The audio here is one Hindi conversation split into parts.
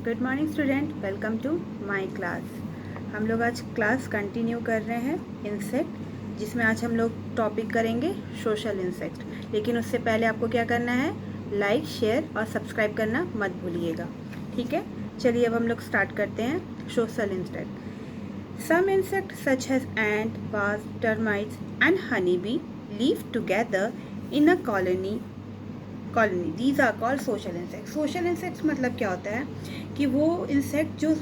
Good morning student, welcome to my class. हम लोग आज क्लास कंटिन्यू कर रहे हैं इंसेक्ट, जिसमें आज हम लोग टॉपिक करेंगे सोशल इंसेक्ट। लेकिन उससे पहले आपको क्या करना है, लाइक, शेयर और सब्सक्राइब करना मत भूलिएगा, ठीक है। चलिए अब हम लोग स्टार्ट करते हैं social insect. Some insect such as ant, wasp, termites and honey bee live together in a colony. These are called social insects. Social insects मतलब क्या होता है कि वो इंसेक्ट जो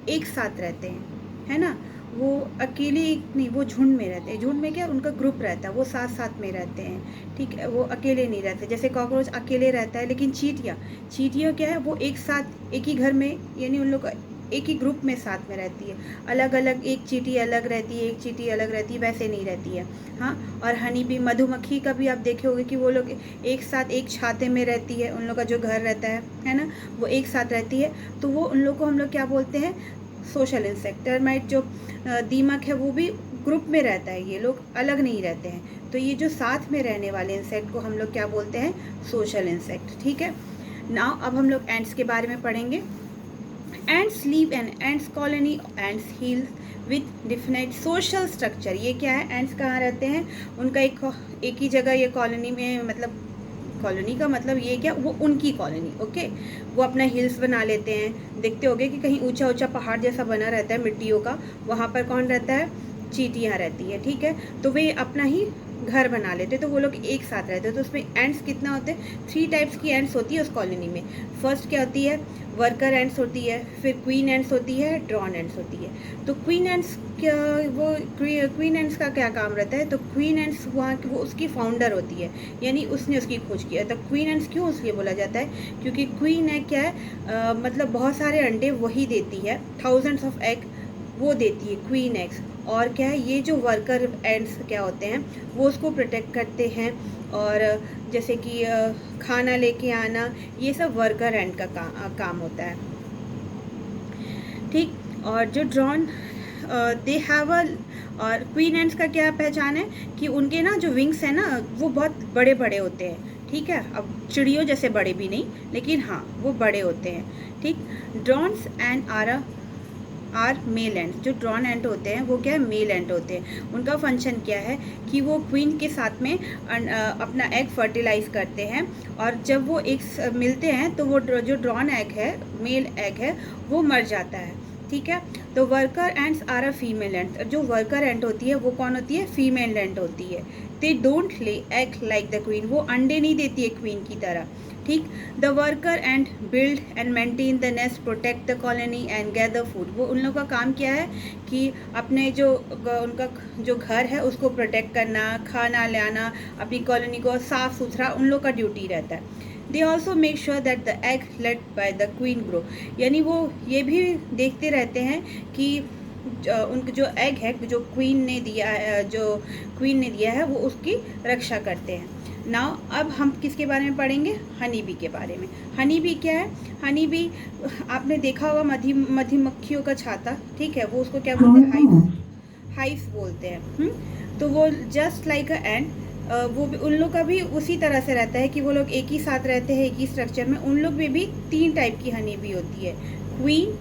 एक साथ रहते हैं, है ना, वो अकेले नहीं, वो झुंड में रहते हैं। झुंड में क्या, उनका ग्रुप रहता है, वो साथ साथ में रहते हैं, ठीक है। वो अकेले नहीं रहते। जैसे कॉकरोच अकेले रहता है, लेकिन चींटियाँ क्या है, वो एक साथ एक ही घर में, यानी उन लोग एक ही ग्रुप में साथ में रहती है। अलग अलग, एक चींटी अलग रहती है, एक चींटी अलग रहती है, वैसे नहीं रहती है। हाँ, और हनी भी, मधुमक्खी का भी आप देखे होंगे कि वो लोग एक साथ एक छाते में रहती है। उन लोग का जो घर रहता है ना, वो एक साथ रहती है। तो वो उन लोग को हम लोग क्या बोलते हैं, सोशल इंसेक्ट। टर्माइट जो दीमक है, वो भी ग्रुप में रहता है, ये लोग अलग नहीं रहते हैं। तो ये जो साथ में रहने वाले इंसेक्ट को हम लोग क्या बोलते हैं, सोशल इंसेक्ट, ठीक है। नाउ अब हम लोग एंट्स के बारे में पढ़ेंगे। Ants live in ants colony, ants hills with definite social structure। ये क्या है, ants कहाँ रहते हैं, उनका एक ही जगह ये कॉलोनी में, मतलब कॉलोनी का मतलब ये क्या, वो उनकी कॉलोनी, ओके। वो अपना हिल्स बना लेते हैं। देखते होगे कि कहीं ऊंचा ऊंचा पहाड़ जैसा बना रहता है मिट्टियों का, वहाँ पर कौन रहता है, चींटियाँ रहती है, ठीक है। तो वे अपना ही घर बना लेते, तो वो लोग एक साथ रहते हैं। तो उसमें एंट्स कितना होते हैं, 3 टाइप्स की एंट्स होती है उस कॉलोनी में। फर्स्ट क्या होती है, वर्कर एंट्स होती है, फिर क्वीन एंट्स होती है, ड्रोन एंट्स होती है। तो क्वीन एंट्स क्या, वो क्वीन एंट्स का क्या काम रहता है, तो क्वीन एंट्स वहाँ वो उसकी फाउंडर होती है, यानी उसने उसकी खोज किया। तो क्वीन एंट्स क्यों इसलिए बोला जाता है, क्योंकि क्वीन एग क्या है, मतलब बहुत सारे अंडे वही देती है, थाउजेंड्स ऑफ एग वो देती है क्वीन एग्स। और क्या है, ये जो वर्कर एंड्स क्या होते हैं, वो उसको प्रोटेक्ट करते हैं। और जैसे कि खाना लेके आना, ये सब वर्कर एंड का काम होता है, ठीक। और जो ड्रोन दे हैव अ, और क्वीन एंड्स का क्या पहचान है कि उनके ना जो विंग्स हैं ना, वो बहुत बड़े बड़े होते हैं, ठीक है। अब चिड़ियों जैसे बड़े भी नहीं, लेकिन हाँ वो बड़े होते हैं, ठीक। ड्रोन्स एंड आर मेल एंट। जो ड्रोन एंट होते हैं वो क्या है, मेल एंट होते हैं। उनका फंक्शन क्या है कि वो क्वीन के साथ में अपना एग फर्टिलाइज करते हैं। और जब वो एक मिलते हैं तो वो जो ड्रोन एग है, मेल एग है, वो मर जाता है, ठीक है। तो worker ants are a female ant. जो वर्कर एंट होती है वो कौन होती है, फीमेल एंट होती है। दे डोंट ले एग लाइक द क्वीन। वो अंडे नहीं देती है क्वीन की तरह, ठीक। The worker and build and maintain the nest, protect the colony and gather food. वो उन लोगों का काम क्या है कि अपने जो उनका जो घर है उसको प्रोटेक्ट करना, खाना लाना, अपनी कॉलोनी को साफ सुथरा, उन लोग का ड्यूटी रहता है। They also make sure that the egg laid by the queen grow. यानी वो ये भी देखते रहते हैं कि उनका जो एग है, जो क्वीन ने दिया है, वो उसकी रक्षा करते हैं। नाउ अब हम किसके बारे में पढ़ेंगे, हनी बी के बारे में। हनी बी क्या है, हनी बी आपने देखा होगा, मधुमक्खियों का छाता, ठीक है। वो उसको क्या बोलते हैं, हाइव बोलते हैं। तो वो जस्ट लाइक अ एंड, वो भी, उन लोग का भी उसी तरह से रहता है कि वो लोग एक ही साथ रहते हैं, एक ही स्ट्रक्चर में। उन लोग में भी 3 टाइप की हनी बी होती है, क्वीन,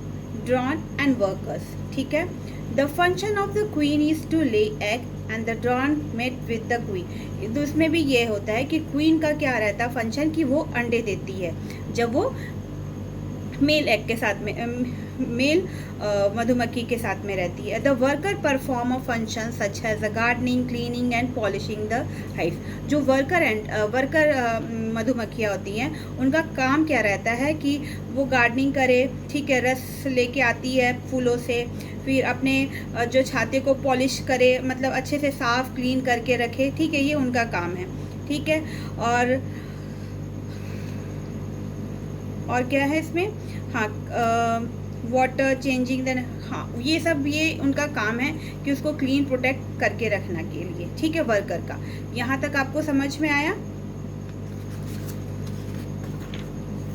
ड्रोन एंड वर्कर्स, ठीक है। The function of the queen is to lay egg and the drone mate with the queen. तो उसमें भी ये होता है कि क्वीन का क्या रहता है फंक्शन, कि वो अंडे देती है जब वो मेल एग के साथ में, मेल मधुमक्खी के साथ में रहती है। The worker perform a function such has the gardening, cleaning and polishing the hive. जो वर्कर मधुमक्खियाँ होती हैं, उनका काम क्या रहता है कि वो गार्डनिंग करे, ठीक है, रस लेके आती है फूलों से, फिर अपने जो छाते को पॉलिश करे, मतलब अच्छे से साफ क्लीन करके रखे, ठीक है, ये उनका काम है, ठीक है। और क्या है इसमें, हाँ, वाटर चेंजिंग देन, हाँ ये सब ये उनका काम है कि उसको क्लीन प्रोटेक्ट करके रखना के लिए, ठीक है, वर्कर का। यहाँ तक आपको समझ में आया।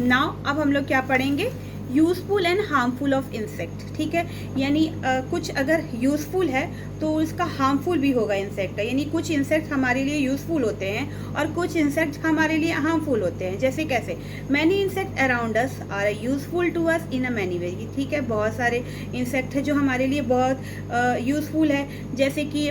नाउ अब हम लोग क्या पढ़ेंगे, useful and harmful of insect, ठीक है। यानी कुछ अगर यूज़फुल है तो उसका हार्मफुल भी होगा इंसेक्ट का, यानी कुछ इंसेक्ट हमारे लिए यूज़फुल होते हैं और कुछ इंसेक्ट हमारे लिए हार्मफुल होते हैं। जैसे कैसे, many insect around us are useful to us in a many way, ठीक है। बहुत सारे इंसेक्ट है जो हमारे लिए बहुत यूज़फुल है, जैसे कि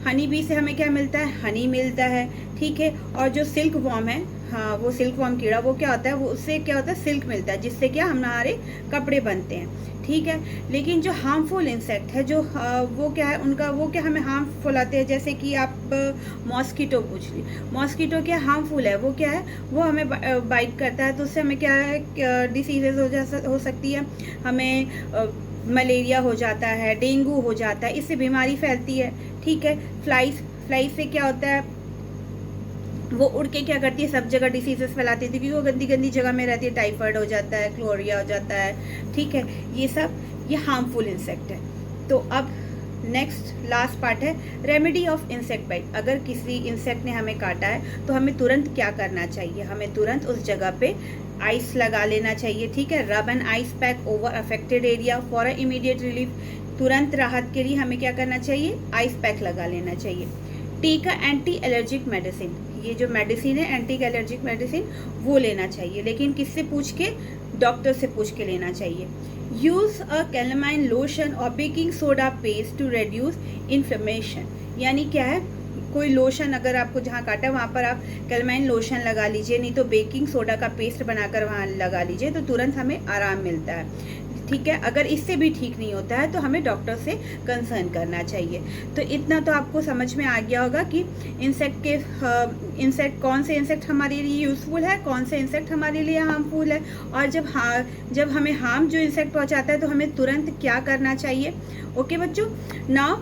हनी बी से हमें क्या मिलता है, हनी मिलता है, ठीक है। और जो सिल्क वॉर्म है, हाँ वो सिल्क वॉर्म कीड़ा, वो क्या होता है, वो उससे क्या होता है, सिल्क मिलता है, जिससे क्या हमारे कपड़े बनते हैं, ठीक है। लेकिन जो हार्मफुल इंसेक्ट है, जो वो क्या है उनका, वो क्या हमें हार्मफुल आते हैं। जैसे कि आप मॉस्किटो पूछ ली, मॉस्किटो क्या हार्मफुल है, वो क्या है, वो हमें बाइट करता है, तो उससे हमें क्या है, डिसीजेज हो सकती है, हमें मलेरिया हो जाता है, डेंगू हो जाता है, इससे बीमारी फैलती है, ठीक है। फ्लाइज से क्या होता है, वो उड़ के क्या करती है, सब जगह डिसीजेस फैलाती है, क्योंकि वो गंदी गंदी जगह में रहती है, टाइफाइड हो जाता है, क्लोरिया हो जाता है, ठीक है। ये हार्मफुल इंसेक्ट है। तो अब नेक्स्ट लास्ट पार्ट है रेमेडी ऑफ इंसेक्ट बाइट। अगर किसी इंसेक्ट ने हमें काटा है तो हमें तुरंत क्या करना चाहिए, हमें तुरंत उस जगह पे आइस लगा लेना चाहिए, ठीक है। रब an ice pack over affected area for a immediate relief. तुरंत राहत के लिए हमें क्या करना चाहिए, आइस पैक लगा लेना चाहिए। Take a anti allergic medicine, ये जो मेडिसिन है एंटी एलर्जिक मेडिसिन, वो लेना चाहिए, लेकिन किससे पूछ के, डॉक्टर से पूछ के लेना चाहिए। यूज अ कैलामाइन लोशन और baking soda paste to reduce inflammation. यानी क्या है, कोई लोशन अगर आपको जहाँ काटा है वहाँ पर आप कैलामाइन लोशन लगा लीजिए, नहीं तो बेकिंग सोडा का पेस्ट बनाकर वहाँ लगा लीजिए, तो तुरंत हमें आराम मिलता है, ठीक है। अगर इससे भी ठीक नहीं होता है तो हमें डॉक्टर से कंसर्न करना चाहिए। तो इतना तो आपको समझ में आ गया होगा कि इंसेक्ट कौन से इंसेक्ट हमारे लिए यूज़फुल है, कौन से इंसेक्ट हमारे लिए हार्मफुल है, और जब हमें हार्म जो इंसेक्ट पहुंचाता है तो हमें तुरंत क्या करना चाहिए। ओके बच्चों, नाउ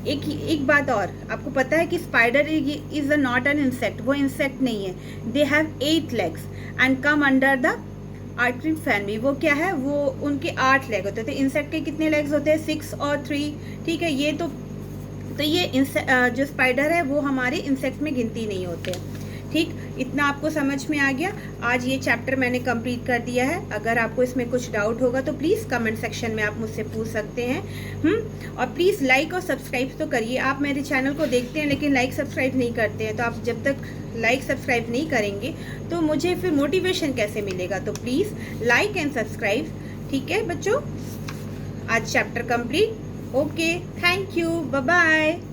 एक बात और, आपको पता है कि spider is not an insect, वो इंसेक्ट नहीं है। They have 8 legs and come under the आर्क्ट्रिड फैमिली। वो क्या है, वो उनके 8 लेग होते थे। इंसेक्ट के कितने लेग्स होते हैं, 6 और 3, ठीक है। ये तो ये जो स्पाइडर है वो हमारे इंसेक्ट में गिनती नहीं होते हैं, ठीक। इतना आपको समझ में आ गया। आज ये चैप्टर मैंने कंप्लीट कर दिया है। अगर आपको इसमें कुछ डाउट होगा तो प्लीज़ कमेंट सेक्शन में आप मुझसे पूछ सकते हैं। और प्लीज़ लाइक और सब्सक्राइब तो करिए। आप मेरे चैनल को देखते हैं लेकिन लाइक सब्सक्राइब नहीं करते हैं, तो आप जब तक लाइक सब्सक्राइब नहीं करेंगे तो मुझे फिर मोटिवेशन कैसे मिलेगा। तो प्लीज़ लाइक एंड सब्सक्राइब, ठीक है बच्चों। आज chapter complete. Okay, thank you, bye bye.